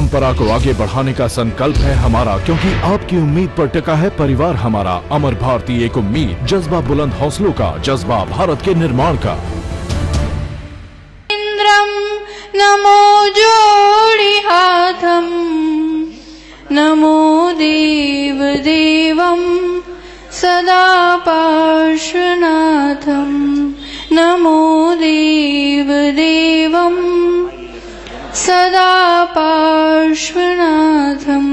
परंपरा को आगे बढ़ाने का संकल्प है हमारा, क्योंकि आपकी उम्मीद पर टिका है परिवार हमारा। अमर भारती एक उम्मीद, जज्बा बुलंद हौसलों का, जज्बा भारत के निर्माण का। इंद्रम नमो जोड़ी हाथम, नमो देव देवम सदा पार्श्वनाथम, नमो देव देवम सदा पार्श्वनाथम।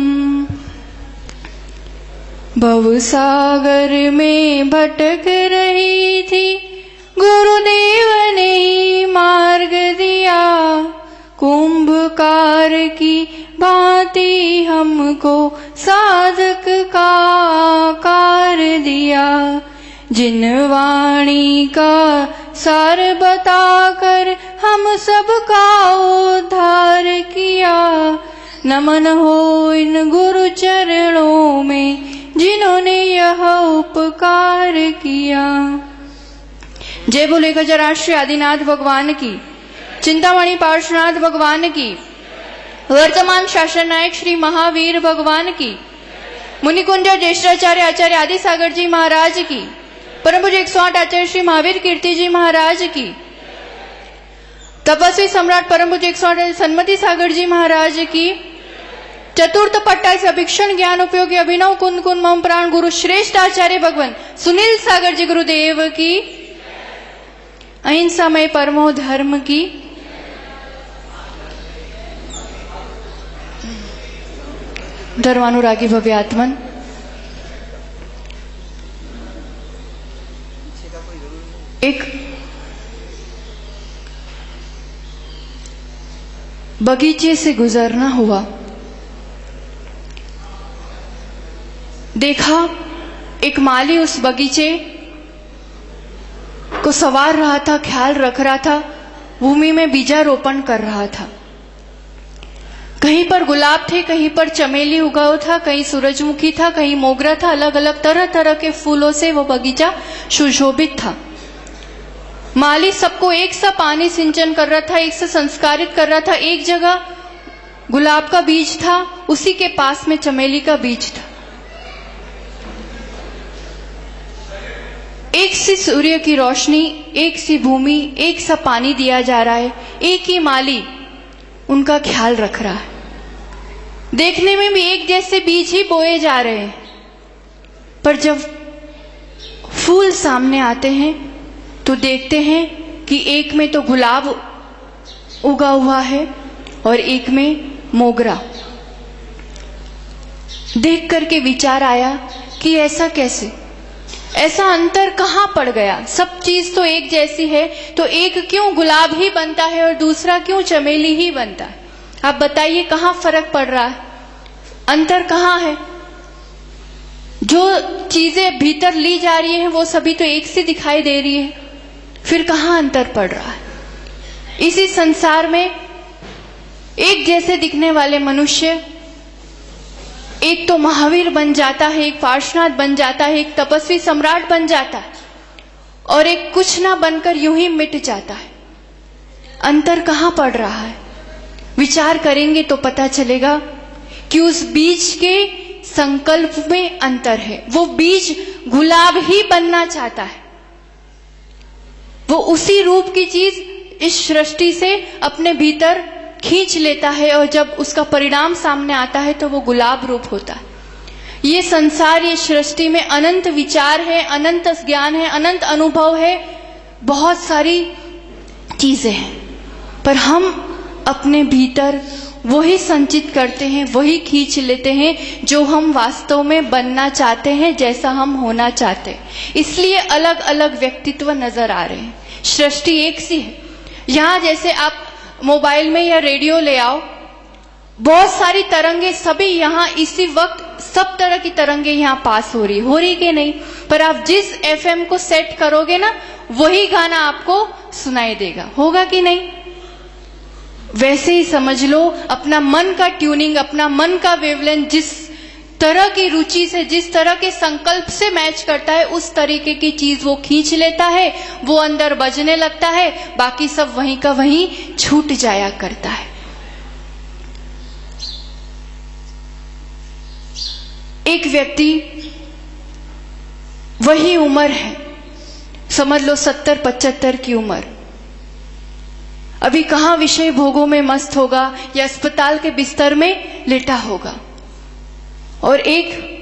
भवसागर में भटक रही थी, गुरुदेव ने मार्ग दिया। कुंभकार की भांति हमको साधक का आकार दिया। जिन वाणी का सार बताकर हम सबका उद्धार किया। नमन हो इन गुरु चरणों में, जिन्होंने यह उपकार किया। जय बोले गजराष्ट्रीय आदिनाथ भगवान की, चिंतामणि पार्श्वनाथ भगवान की, वर्तमान शासन नायक श्री महावीर भगवान की, मुनिकुंज ज्येष्ठाचार्य आचार्य आदि सागर जी महाराज की, परम पूज्य 108 आचार्य श्री महावीर कीर्ति जी महाराज की, तपस्वी सम्राट परम पूज्य 108 सन्मति सागर जी महाराज की, चतुर्थ पट्टा से अभिक्षण ज्ञान उपयोगी अभिनव कुंद कुंद मम प्राण गुरु श्रेष्ठ आचार्य भगवान सुनील सागर जी गुरुदेव की, अहिंसामय परमो धर्म की, धर्मानुरागी भव्य आत्मन। एक बगीचे से गुजरना हुआ, देखा एक माली उस बगीचे को संवार रहा था, ख्याल रख रहा था, भूमि में बीजारोपण कर रहा था। कहीं पर गुलाब थे, कहीं पर चमेली उगाओ था, कहीं सूरजमुखी था, कहीं मोगरा था। अलग अलग तरह तरह के फूलों से वो बगीचा सुशोभित था। माली सबको एक सा पानी सिंचन कर रहा था, एक से संस्कारित कर रहा था। एक जगह गुलाब का बीज था, उसी के पास में चमेली का बीज था। एक सी सूर्य की रोशनी, एक सी भूमि, एक सा पानी दिया जा रहा है। एक ही माली उनका ख्याल रख रहा है। देखने में भी एक जैसे बीज ही बोए जा रहे हैं, पर जब फूल सामने आते हैं तो देखते हैं कि एक में तो गुलाब उगा हुआ है और एक में मोगरा। देख करके विचार आया कि ऐसा कैसे, ऐसा अंतर कहाँ पड़ गया। सब चीज तो एक जैसी है, तो एक क्यों गुलाब ही बनता है और दूसरा क्यों चमेली ही बनता है। आप बताइए कहाँ फर्क पड़ रहा है, अंतर कहाँ है। जो चीजें भीतर ली जा रही हैं वो सभी तो एक सी दिखाई दे रही है, फिर कहाँ अंतर पड़ रहा है। इसी संसार में एक जैसे दिखने वाले मनुष्य, एक तो महावीर बन जाता है, एक पार्श्वनाथ बन जाता है, एक तपस्वी सम्राट बन जाता है, और एक कुछ ना बनकर यूं ही मिट जाता है। अंतर कहाँ पड़ रहा है। विचार करेंगे तो पता चलेगा कि उस बीज के संकल्प में अंतर है। वो बीज गुलाब ही बनना चाहता है, वो उसी रूप की चीज इस सृष्टि से अपने भीतर खींच लेता है, और जब उसका परिणाम सामने आता है तो वो गुलाब रूप होता है। ये संसार, ये सृष्टि में अनंत विचार है, अनंत ज्ञान है, अनंत अनुभव है, बहुत सारी चीजें हैं, पर हम अपने भीतर वही संचित करते हैं, वही खींच लेते हैं जो हम वास्तव में बनना चाहते हैं, जैसा हम होना चाहते हैं। इसलिए अलग अलग व्यक्तित्व नजर आ रहे हैं। सृष्टि एक सी है। यहाँ जैसे आप मोबाइल में या रेडियो ले आओ, बहुत सारी तरंगे सभी यहाँ इसी वक्त सब तरह की तरंगे यहाँ पास हो रही कि नहीं। पर आप जिस एफएम को सेट करोगे ना, वही गाना आपको सुनाई देगा, होगा कि नहीं। वैसे ही समझ लो, अपना मन का ट्यूनिंग, अपना मन का वेवलेंथ जिस तरह की रुचि से, जिस तरह के संकल्प से मैच करता है, उस तरीके की चीज वो खींच लेता है, वो अंदर बजने लगता है, बाकी सब वहीं का वहीं छूट जाया करता है। एक व्यक्ति, वही उम्र है, समझ लो 70-75 की उम्र, अभी कहाँ विषय भोगों में मस्त होगा या अस्पताल के बिस्तर में लेटा होगा, और एक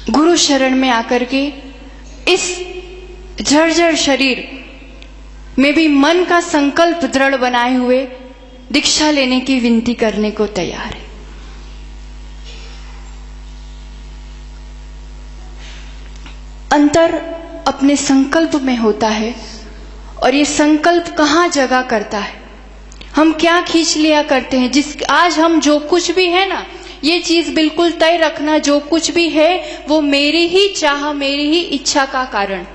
गुरु शरण में आकर के इस जर्जर शरीर में भी मन का संकल्प दृढ़ बनाए हुए दीक्षा लेने की विनती करने को तैयार है। अंतर अपने संकल्प में होता है, और ये संकल्प कहाँ जगह करता है, हम क्या खींच लिया करते हैं। आज हम जो कुछ भी है ना, ये चीज बिल्कुल तय रखना, जो कुछ भी है वो मेरी ही चाह, मेरी ही इच्छा का कारण।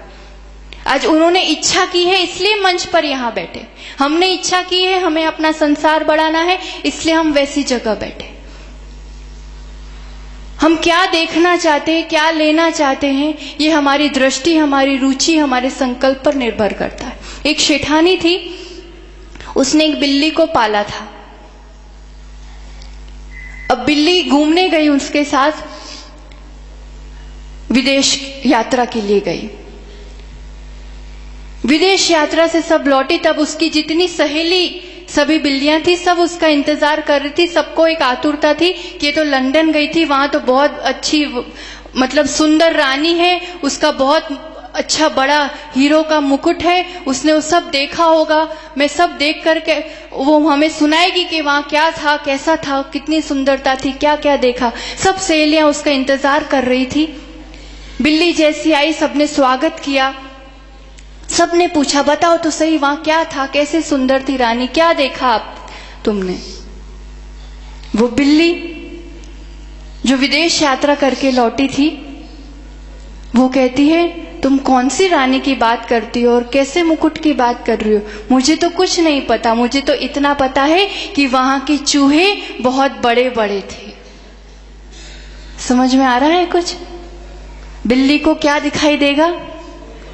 आज उन्होंने इच्छा की है इसलिए मंच पर यहाँ बैठे, हमने इच्छा की है हमें अपना संसार बढ़ाना है इसलिए हम वैसी जगह बैठे। हम क्या देखना चाहते हैं, क्या लेना चाहते हैं, ये हमारी दृष्टि, हमारी रुचि, हमारे संकल्प पर निर्भर करता है। एक शेठानी थी, उसने एक बिल्ली को पाला था। अब बिल्ली घूमने गई, उसके साथ विदेश यात्रा के लिए गई। विदेश यात्रा से सब लौटी, तब उसकी जितनी सहेली सभी बिल्लियां थी सब उसका इंतजार कर रही थी। सबको एक आतुरता थी कि ये तो लंदन गई थी, वहां तो बहुत अच्छी मतलब सुंदर रानी है, उसका बहुत अच्छा बड़ा हीरो का मुकुट है, उसने वो सब देखा होगा, मैं सब देख करके वो हमें सुनाएगी कि वहां क्या था, कैसा था, कितनी सुंदरता थी, क्या क्या देखा। सब सहेलियां उसका इंतजार कर रही थी। बिल्ली जैसी आई, सबने स्वागत किया, सबने पूछा बताओ तो सही वहां क्या था, कैसे सुंदर थी रानी, क्या देखा आप तुमने। वो बिल्ली जो विदेश यात्रा करके लौटी थी, वो कहती है तुम कौन सी रानी की बात करती हो और कैसे मुकुट की बात कर रही हो, मुझे तो कुछ नहीं पता, मुझे तो इतना पता है कि वहां के चूहे बहुत बड़े बड़े थे। समझ में आ रहा है कुछ? बिल्ली को क्या दिखाई देगा,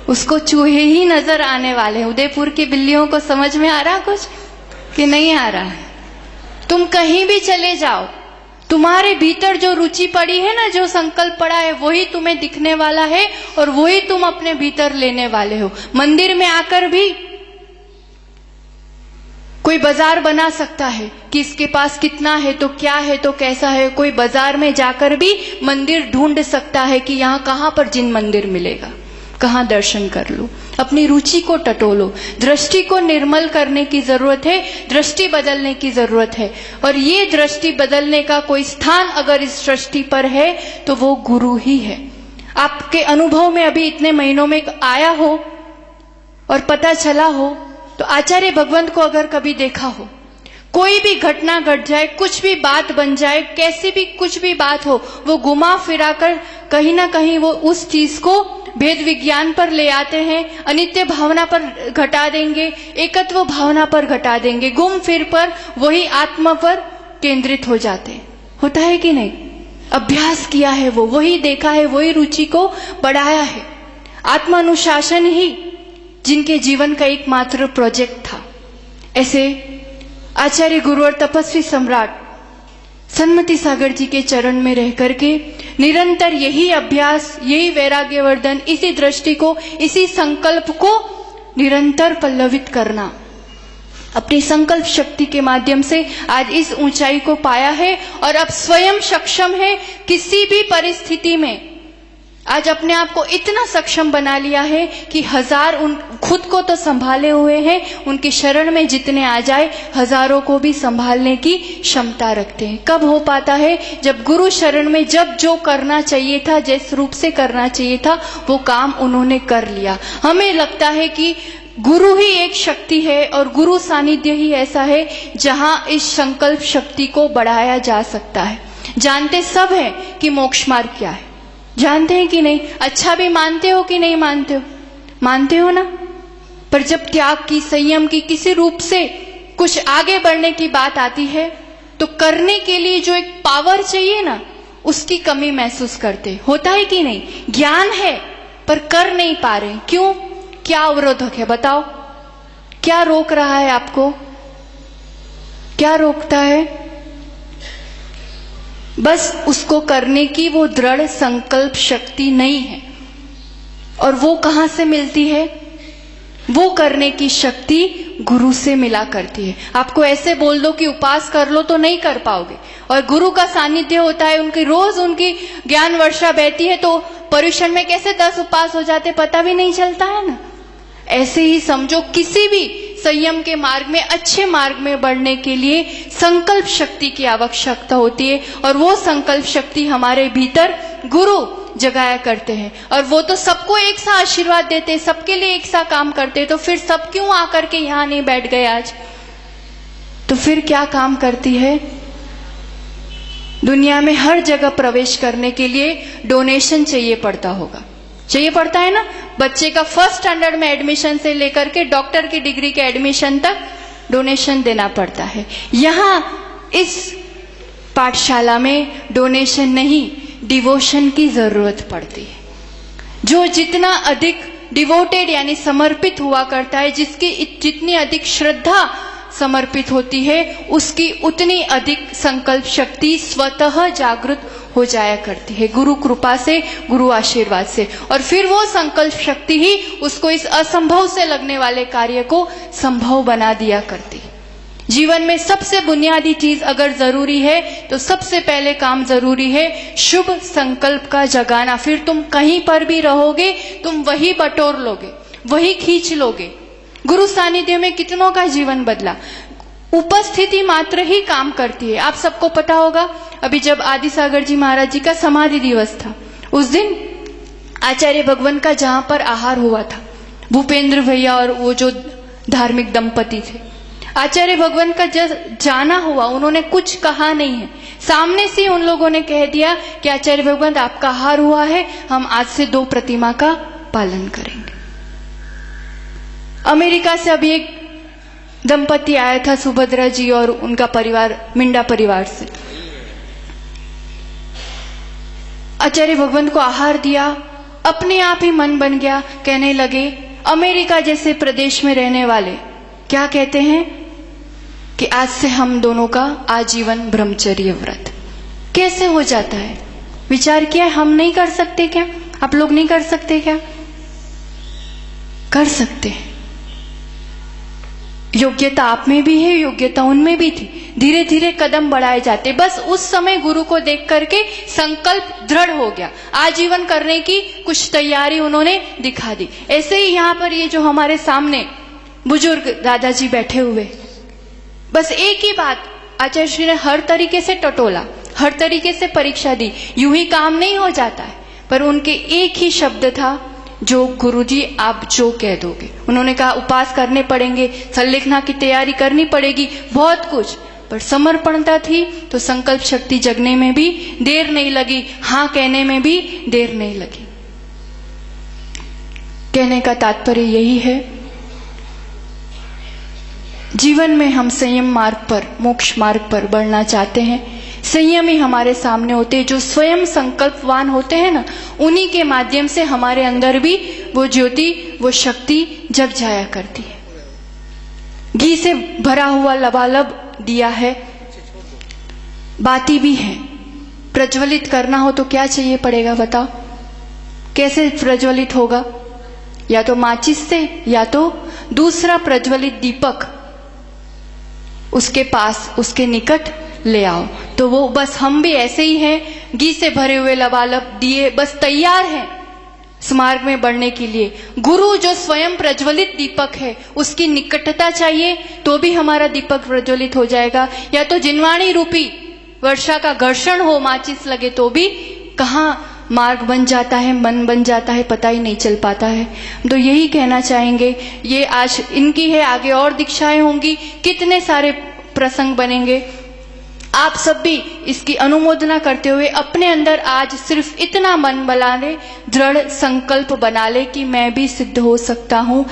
उसको चूहे ही नजर आने वाले हैं। उदयपुर की बिल्लियों को समझ में आ रहा कुछ कि नहीं आ रहा है? तुम कहीं भी चले जाओ, तुम्हारे भीतर जो रुचि पड़ी है ना, जो संकल्प पड़ा है, वही तुम्हें दिखने वाला है और वही तुम अपने भीतर लेने वाले हो। मंदिर में आकर भी कोई बाजार बना सकता है कि इसके पास कितना है तो क्या है तो कैसा है। कोई बाजार में जाकर भी मंदिर ढूंढ सकता है कि यहाँ कहाँ पर जिन मंदिर मिलेगा, कहाँ दर्शन कर लो। अपनी रुचि को टटोलो, दृष्टि को निर्मल करने की जरूरत है, दृष्टि बदलने की जरूरत है। और ये दृष्टि बदलने का कोई स्थान अगर इस सृष्टि पर है तो वो गुरु ही है। आपके अनुभव में अभी इतने महीनों में आया हो और पता चला हो तो आचार्य भगवंत को अगर कभी देखा हो, कोई भी घटना घट जाए, कुछ भी बात बन जाए, कैसी भी कुछ भी बात हो, वो घुमा फिरा कर कहीं ना कहीं वो उस चीज को भेद विज्ञान पर ले आते हैं, अनित्य भावना पर घटा देंगे, एकत्व भावना पर घटा देंगे, गुम फिर पर वही आत्मा पर केंद्रित हो जाते। होता है कि नहीं? अभ्यास किया है वो, वही देखा है, वही रुचि को बढ़ाया है। आत्मानुशासन ही जिनके जीवन का एकमात्र प्रोजेक्ट था। ऐसे आचार्य गुरु और तपस्वी सम्राट सन्मति सागर जी के चरण में रह करके निरंतर यही अभ्यास, यही वैराग्यवर्धन, इसी दृष्टि को, इसी संकल्प को निरंतर पल्लवित करना, अपनी संकल्प शक्ति के माध्यम से आज इस ऊंचाई को पाया है और अब स्वयं सक्षम है किसी भी परिस्थिति में। आज अपने आप को इतना सक्षम बना लिया है कि हजार उन खुद को तो संभाले हुए हैं, उनके शरण में जितने आ जाए हजारों को भी संभालने की क्षमता रखते हैं। कब हो पाता है? जब गुरु शरण में जब जो करना चाहिए था, जिस रूप से करना चाहिए था, वो काम उन्होंने कर लिया। हमें लगता है कि गुरु ही एक शक्ति है और गुरु सानिध्य ही ऐसा है जहां इस संकल्प शक्ति को बढ़ाया जा सकता है। जानते सब है कि मोक्ष मार्ग क्या है, जानते हैं कि नहीं? अच्छा भी मानते हो कि नहीं मानते हो? मानते हो ना? पर जब त्याग की, संयम की, किसी रूप से कुछ आगे बढ़ने की बात आती है तो करने के लिए जो एक पावर चाहिए ना, उसकी कमी महसूस करते। होता है कि नहीं? ज्ञान है पर कर नहीं पा रहे। क्यों? क्या अवरोधक है बताओ? क्या रोक रहा है आपको? क्या रोकता है? बस उसको करने की वो दृढ़ संकल्प शक्ति नहीं है। और वो कहाँ से मिलती है? वो करने की शक्ति गुरु से मिला करती है। आपको ऐसे बोल दो कि उपास कर लो तो नहीं कर पाओगे। और गुरु का सानिध्य होता है, उनकी रोज उनकी ज्ञान वर्षा बहती है, तो पर्युषण में कैसे 10 उपास हो जाते पता भी नहीं चलता है ना। ऐसे ही समझो, किसी भी संयम के मार्ग में, अच्छे मार्ग में बढ़ने के लिए संकल्प शक्ति की आवश्यकता होती है। और वो संकल्प शक्ति हमारे भीतर गुरु जगाया करते हैं। और वो तो सबको एक सा आशीर्वाद देते हैं, सबके लिए एक सा काम करते हैं। तो फिर सब क्यों आकर के यहाँ नहीं बैठ गए आज? तो फिर क्या काम करती है? दुनिया में हर जगह प्रवेश करने के लिए डोनेशन चाहिए पड़ता होगा, चाहिए पड़ता है ना। बच्चे का फर्स्ट स्टैंडर्ड में एडमिशन से लेकर के डॉक्टर की डिग्री के एडमिशन तक डोनेशन देना पड़ता है। यहाँ इस पाठशाला में डोनेशन नहीं, डिवोशन की जरूरत पड़ती है। जो जितना अधिक डिवोटेड यानी समर्पित हुआ करता है, जिसकी जितनी अधिक श्रद्धा समर्पित होती है, उसकी उतनी अधिक संकल्प शक्ति स्वतः जागृत हो जाया करती है, गुरु कृपा से, गुरु आशीर्वाद से। और फिर वो संकल्प शक्ति ही उसको इस असंभव से लगने वाले कार्य को संभव बना दिया करती है। जीवन में सबसे बुनियादी चीज अगर जरूरी है तो सबसे पहले काम जरूरी है शुभ संकल्प का जगाना। फिर तुम कहीं पर भी रहोगे, तुम वही बटोर लोगे, वही खींच लोगे। गुरु सानिध्य में कितनों का जीवन बदला। उपस्थिति मात्र ही काम करती है। आप सबको पता होगा, अभी जब आदि सागर जी महाराज जी का समाधि दिवस था, उस दिन आचार्य भगवान का जहां पर आहार हुआ था, भूपेंद्र भैया और वो जो धार्मिक दंपति थे, आचार्य भगवान का जब जाना हुआ, उन्होंने कुछ कहा नहीं है, सामने से उन लोगों ने कह दिया कि आचार्य भगवान आपका आहार हुआ है, हम आज से 2 प्रतिमा का पालन करेंगे। अमेरिका से अभी एक दंपति आया था, सुभद्रा जी और उनका परिवार, मिंडा परिवार से। आचार्य भगवान को आहार दिया, अपने आप ही मन बन गया। कहने लगे, अमेरिका जैसे प्रदेश में रहने वाले क्या कहते हैं कि आज से हम दोनों का आजीवन ब्रह्मचर्य व्रत। कैसे हो जाता है? विचार किया, हम नहीं कर सकते क्या? आप लोग नहीं कर सकते क्या? कर सकते हैं। योग्यता आप में भी है, योग्यता उनमें भी थी। धीरे धीरे कदम बढ़ाए जाते। बस उस समय गुरु को देख करके संकल्प दृढ़ हो गया, आजीवन करने की कुछ तैयारी उन्होंने दिखा दी। ऐसे ही यहाँ पर ये जो हमारे सामने बुजुर्ग दादाजी बैठे हुए, बस एक ही बात आचार्य श्री ने हर तरीके से टटोला, हर तरीके से परीक्षा दी। यूं ही काम नहीं हो जाता है, पर उनके एक ही शब्द था, जो गुरुजी आप जो कह दोगे। उन्होंने कहा उपास करने पड़ेंगे, संलेखना की तैयारी करनी पड़ेगी, बहुत कुछ, पर समर्पणता थी तो संकल्प शक्ति जगने में भी देर नहीं लगी, हाँ कहने में भी देर नहीं लगी। कहने का तात्पर्य यही है, जीवन में हम संयम मार्ग पर, मोक्ष मार्ग पर बढ़ना चाहते हैं, संयम ही हमारे सामने होते हैं। जो स्वयं संकल्पवान होते हैं ना, उन्हीं के माध्यम से हमारे अंदर भी वो ज्योति, वो शक्ति जग जाया करती है। घी से भरा हुआ लबालब दिया है, बाती भी है, प्रज्वलित करना हो तो क्या चाहिए पड़ेगा बताओ? कैसे प्रज्वलित होगा? या तो माचिस से, या तो दूसरा प्रज्वलित दीपक उसके पास, उसके निकट ले आओ। तो वो बस हम भी ऐसे ही हैं, घी से भरे हुए लबालब दिए बस तैयार हैं इस मार्ग में बढ़ने के लिए। गुरु जो स्वयं प्रज्वलित दीपक है, उसकी निकटता चाहिए तो भी हमारा दीपक प्रज्वलित हो जाएगा। या तो जिनवाणी रूपी वर्षा का घर्षण हो, माचिस लगे तो भी कहाँ मार्ग बन जाता है, मन बन जाता है, पता ही नहीं चल पाता है। तो यही कहना चाहेंगे, ये आज इनकी है, आगे और दीक्षाएं होंगी, कितने सारे प्रसंग बनेंगे। आप सब भी इसकी अनुमोदना करते हुए अपने अंदर आज सिर्फ इतना मन बना ले, दृढ़ संकल्प बना ले कि मैं भी सिद्ध हो सकता हूँ।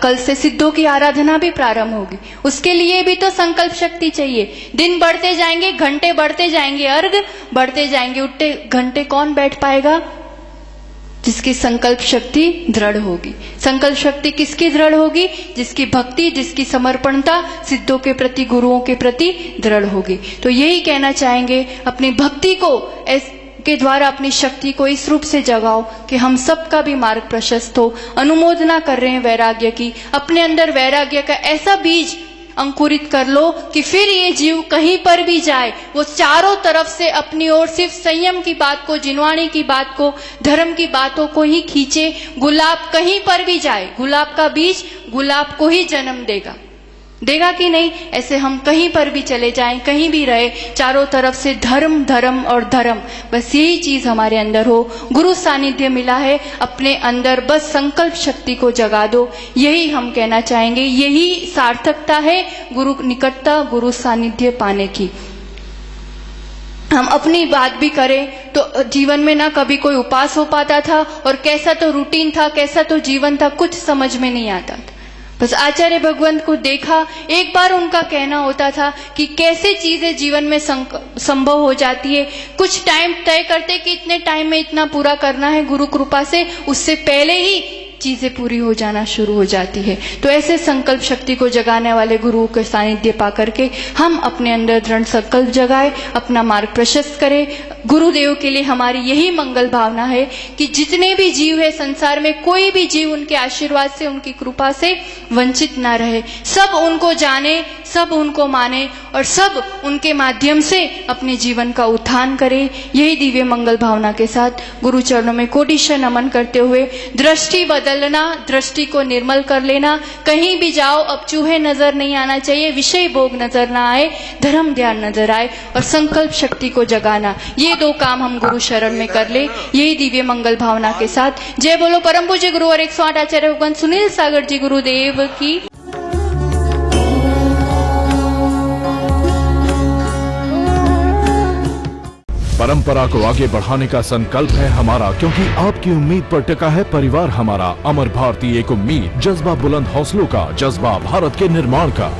कल से सिद्धों की आराधना भी प्रारंभ होगी, उसके लिए भी तो संकल्प शक्ति चाहिए। दिन बढ़ते जाएंगे, घंटे बढ़ते जाएंगे, अर्घ बढ़ते जाएंगे, उठते घंटे कौन बैठ पाएगा? जिसकी संकल्प शक्ति दृढ़ होगी। संकल्प शक्ति किसकी दृढ़ होगी? जिसकी भक्ति, जिसकी समर्पणता सिद्धों के प्रति, गुरुओं के प्रति दृढ़ होगी। तो यही कहना चाहेंगे, अपनी भक्ति को के द्वारा अपनी शक्ति को इस रूप से जगाओ कि हम सबका भी मार्ग प्रशस्त हो। अनुमोदना कर रहे हैं वैराग्य की, अपने अंदर वैराग्य का ऐसा बीज अंकुरित कर लो कि फिर ये जीव कहीं पर भी जाए, वो चारों तरफ से अपनी ओर सिर्फ संयम की बात को, जिनवाणी की बात को, धर्म की बातों को ही खींचे। गुलाब कहीं पर भी जाए, गुलाब का बीज गुलाब को ही जन्म देगा, देगा कि नहीं? ऐसे हम कहीं पर भी चले जाएं, कहीं भी रहे, चारों तरफ से धर्म धर्म और धर्म, बस यही चीज हमारे अंदर हो। गुरु सानिध्य मिला है, अपने अंदर बस संकल्प शक्ति को जगा दो, यही हम कहना चाहेंगे। यही सार्थकता है गुरु निकटता, गुरु सानिध्य पाने की। हम अपनी बात भी करें तो जीवन में ना कभी कोई उपास हो पाता था, और कैसा तो रूटीन था, कैसा तो जीवन था, कुछ समझ में नहीं आता था। बस आचार्य भगवंत को देखा, एक बार उनका कहना होता था कि कैसे चीजें जीवन में संभव हो जाती है। कुछ टाइम तय करते कि इतने टाइम में इतना पूरा करना है, गुरु कृपा से उससे पहले ही चीजें पूरी हो जाना शुरू हो जाती है। तो ऐसे संकल्प शक्ति को जगाने वाले गुरुओं के सानिध्य पा करके हम अपने अंदर दृढ़ संकल्प जगाए, अपना मार्ग प्रशस्त करें। गुरुदेव के लिए हमारी यही मंगल भावना है कि जितने भी जीव है संसार में, कोई भी जीव उनके आशीर्वाद से, उनकी कृपा से वंचित ना रहे। सब उनको जाने, सब उनको माने, और सब उनके माध्यम से अपने जीवन का उत्थान करे। यही दिव्य मंगल भावना के साथ गुरु चरणों में कोटिशः नमन करते हुए, दृष्टि बदलना, दृष्टि को निर्मल कर लेना। कहीं भी जाओ अब चूहे नजर नहीं आना चाहिए, विषय भोग नजर ना आए, धर्म ध्यान नजर आए, और संकल्प शक्ति को जगाना। ये दो काम हम गुरु शरण में कर ले, यही दिव्य मंगल भावना के साथ। जय बोलो परम पूज्य गुरु और 108 आचार्य भगवान सुनील सागर जी गुरुदेव की। परंपरा को आगे बढ़ाने का संकल्प है हमारा, क्योंकि आपकी उम्मीद पर टिका है परिवार हमारा। अमर भारती एक उम्मीद, जज्बा बुलंद हौसलों का, जज्बा भारत के निर्माण का।